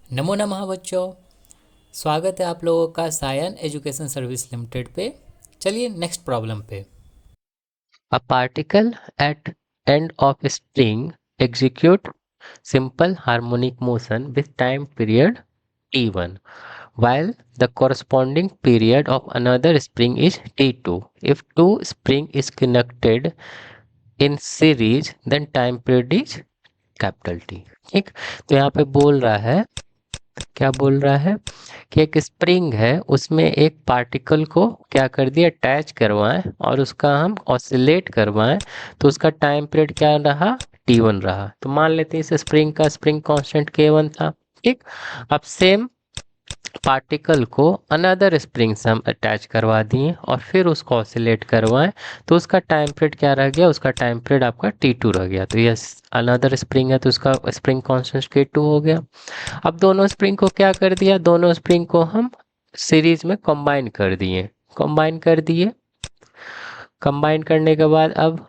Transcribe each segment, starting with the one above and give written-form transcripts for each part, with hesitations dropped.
नमो नमः बच्चों, स्वागत है आप लोगों का सायन एजुकेशन सर्विस लिमिटेड पे। चलिए नेक्स्ट प्रॉब्लम पे। A particle at end of spring execute simple harmonic motion with time period t1 while the corresponding period of another spring is t2. If two spring is connected in series then time period is capital T. ठीक, तो यहाँ पे बोल रहा है, क्या बोल रहा है कि एक स्प्रिंग है उसमें एक पार्टिकल को क्या कर दिया, अटैच करवाएं और उसका हम ऑसिलेट करवाएं तो उसका टाइम पीरियड क्या रहा, t1 रहा। तो मान लेते हैं इस स्प्रिंग का स्प्रिंग कांस्टेंट k1 था। ठीक, अब सेम पार्टिकल को अनदर स्प्रिंग से हम अटैच करवा दिए और फिर उसको ऑसिलेट करवाएं तो उसका टाइम पीरियड क्या रह गया, उसका टाइम पीरियड आपका t2 रह गया। तो ये अनदर स्प्रिंग है तो उसका स्प्रिंग कांस्टेंट k2 हो गया। अब दोनों स्प्रिंग को क्या कर दिया, दोनों स्प्रिंग को हम सीरीज में कंबाइन कर दिए, कंबाइन कर दिए। कंबाइन करने के बाद अब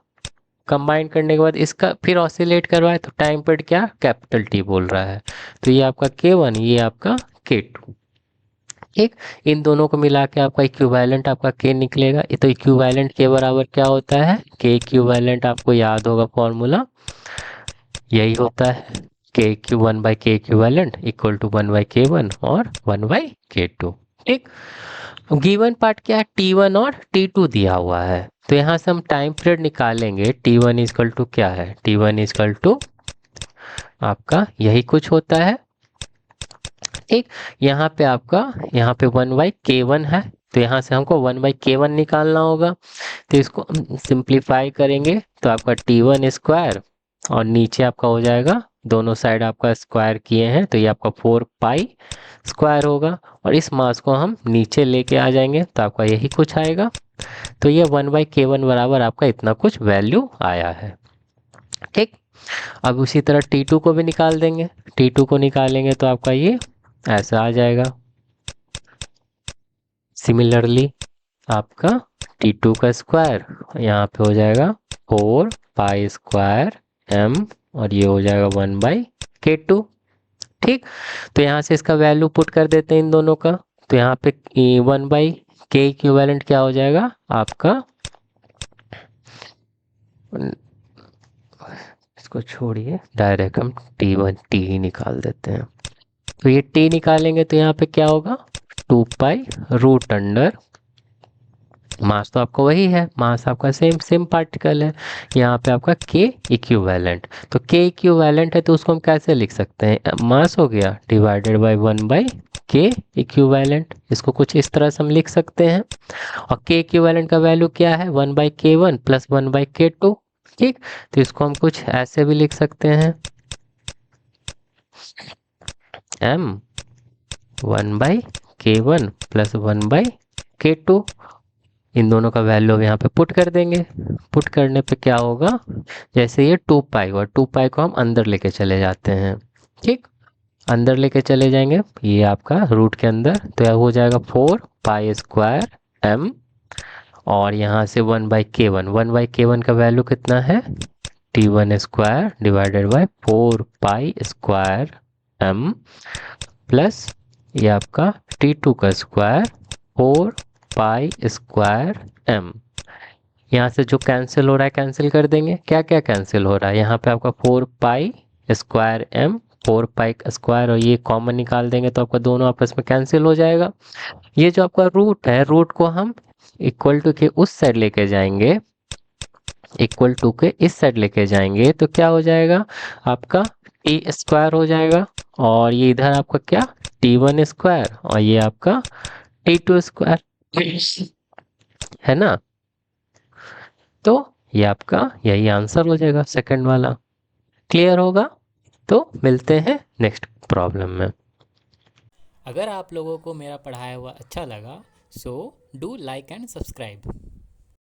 कंबाइन करने के बाद इसका फिर ऑसिलेट करवाए तो टाइम पीरियड क्या, कैपिटल टी बोल रहा है। तो ये आपका k1, ये आपका k2। ठीक, इन दोनों को मिला के आपका इक्विवेलेंट आपका k निकलेगा। ये तो इक्विवेलेंट के बराबर क्या होता है, k इक्विवेलेंट आपको याद होगा फॉर्मूला यही होता है, k q one by k equivalent equal to one by k one और वन बाई के टू। ठीक, गिवन पार्ट क्या है, टी वन और टी टू दिया हुआ है तो यहाँ से हम टाइम पीरियड निकालेंगे। टी वन इजकल टू क्या है, टी वन इजकल टू आपका यही कुछ होता है। ठीक, यहाँ पे आपका यहाँ पे वन बाई के वन है तो यहाँ से हमको वन बाई के वन निकालना होगा। तो इसको हम सिंप्लीफाई करेंगे तो आपका टी वन स्क्वायर और नीचे आपका हो जाएगा, दोनों साइड आपका स्क्वायर किए हैं तो ये आपका 4 पाई स्क्वायर होगा और इस मास को हम नीचे लेके आ जाएंगे तो आपका यही कुछ आएगा। तो ये वन बाई के वन बराबर आपका इतना कुछ वैल्यू आया है। ठीक, अब उसी तरह टी टू को भी निकाल देंगे, टी टू को निकालेंगे तो आपका ये ऐसा आ जाएगा। सिमिलरली आपका टी टू का स्क्वायर यहाँ पे हो जाएगा 4 पाई स्क्वायर m और ये हो जाएगा वन बाई के टू। ठीक, तो यहाँ से इसका वैल्यू पुट कर देते हैं इन दोनों का। तो यहाँ पे वन बाई के इक्विवेलेंट क्या हो जाएगा आपका, इसको छोड़िए डायरेक्ट हम टी ही निकाल देते हैं। तो ये टी निकालेंगे तो यहाँ पे क्या होगा, 2 पाई रूट अंडर, मास तो आपको वही है, मास आपका सेम सेम पार्टिकल है। यहाँ पे आपका के इक्विवेलेंट, तो के इक्विवेलेंट है तो उसको हम कैसे लिख सकते हैं, मास हो गया divided by one by k equivalent. इसको कुछ इस तरह से हम लिख सकते हैं और के इक्विवेलेंट का वैल्यू क्या है, one by k one plus one by k two. ठीक, तो इसको हम कुछ ऐसे भी लिख सकते हैं, M one by k one plus one by k to. इन दोनों का वैल्यू यहाँ पे पुट कर देंगे। पुट करने पे क्या होगा, जैसे ये 2 पाई और 2 पाई को हम अंदर लेके चले जाते हैं। ठीक, अंदर लेके चले जाएंगे ये आपका रूट के अंदर तो यह हो जाएगा 4 पाई स्क्वायर m और यहाँ से वन बाई के वन का वैल्यू कितना है, t one square divided by 4 pi square m plus ये आपका टी टू का स्क्वायर 4 पाई स्क्वायर m। यहाँ से जो कैंसिल हो रहा है कैंसिल कर देंगे, क्या क्या कैंसिल हो रहा है, यहाँ पे आपका 4 pi square m, 4 pi square और ये कॉमन निकाल देंगे तो आपका दोनों आपस में कैंसिल हो जाएगा। ये जो आपका रूट है, रूट को हम इक्वल टू के उस साइड लेके जाएंगे, इक्वल टू के इस साइड लेके जाएंगे तो क्या हो जाएगा आपका टी स्क्वायर हो जाएगा और ये इधर आपका क्या, टी वन स्क्वायर और ये आपका टी टू स्क्वायर है ना। तो ये आपका यही आंसर हो जाएगा सेकंड वाला। क्लियर होगा, तो मिलते हैं नेक्स्ट प्रॉब्लम में। अगर आप लोगों को मेरा पढ़ाया हुआ अच्छा लगा so do like and subscribe.